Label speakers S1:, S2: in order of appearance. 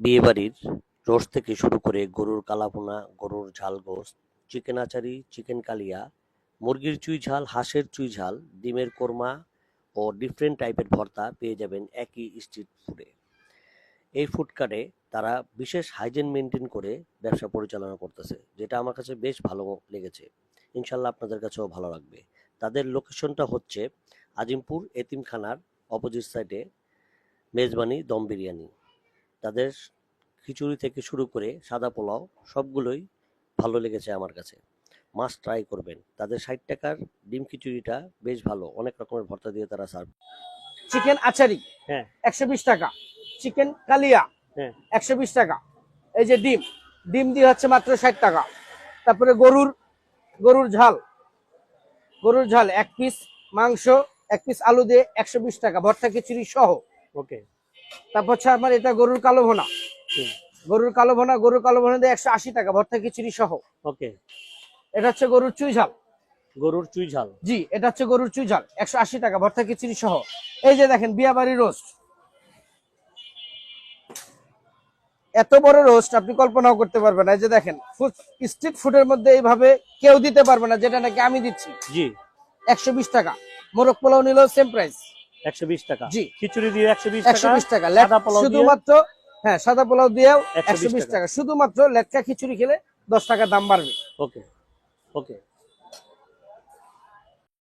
S1: বিয়েবাড়ির রোস্ট থেকে শুরু করে গরুর কালাভুনা, গরুর ঝাল গোশত, চিকেন আচারি, চিকেন কালিয়া, মুরগির চুই ঝাল, হাঁসের চুই ঝাল, ডিমের কোরমা ও ডিফারেন্ট টাইপের ভর্তা পেয়ে যাবেন একই স্ট্রিট ফুডে। এই ফুড কার্টে তারা বিশেষ হাইজিন মেনটেন করে ব্যবসা পরিচালনা করতেছে, যেটা আমার কাছে বেশ ভালো লেগেছে। ইনশাল্লাহ আপনাদের কাছেও ভালো লাগবে। তাদের লোকেশনটা হচ্ছে আজিমপুর এতিমখানার অপোজিট সাইডে, মেজবানি দম বিরিয়ানি। তাদের খিচুড়ি থেকে শুরু করে সাদা পোলাও সবগুলোই ভালো লেগেছে আমার কাছে। মাস্ট ট্রাই করবেন। তাদের 60 টাকার ডিম খিচুড়িটা বেশ ভালো, অনেক রকমের ভর্তা দিয়ে তারা সার্ভ।
S2: চিকেন আচারি
S1: হ্যাঁ
S2: 120 টাকা, চিকেন কালিয়া
S1: হ্যাঁ
S2: 120 টাকা। এই যে ডিম, ডিম দিয়ে হচ্ছে মাত্র 60 টাকা। তারপরে গরুর ঝাল, গরুর ঝাল 1 পিস, মাংস 1 পিস, আলু দিয়ে 120 টাকা, ভর্তা খিচুড়ি সহ।
S1: ওকে।
S2: তারপর হচ্ছে আমার এটা গরুর কালো ভোনা, গরুর কালো ভোনা দিয়ে 180 টাকা, ভর্তা খিচুড়ি সহ।
S1: ওকে।
S2: এটা হচ্ছে গরুর চুই ঝাল,
S1: গরুর চুই ঝাল।
S2: জি এটা হচ্ছে গরুর চুই ঝাল 180 টাকা, ভর্তা খিচুড়ি সহ। এই যে দেখেন বিয়াবাড়ি রোস্ট, এত বড় রোস্ট আপনি কল্পনাও করতে পারবেন না। এই যে দেখেন স্ট্রিট ফুডের মধ্যে এইভাবে কেউ দিতে পারবে না, যেটা নাকি আমি দিচ্ছি।
S1: জি
S2: 120 টাকা। মোরগ পোলাও নিল সেম প্রাইস
S1: 120 টাকা।
S2: জি
S1: খিচুড়ি দিয়ে 120 টাকা।
S2: 120 টাকা।
S1: সাদা পোলাও দিয়ে
S2: শুধুমাত্র, হ্যাঁ সাদা পোলাও দিয়েও
S1: 120
S2: 120
S1: টাকা।
S2: টাকা। শুধুমাত্র লেটকা খিচুড়ি খেলে 10 টাকা দাম বাড়বে।
S1: ওকে ওকে।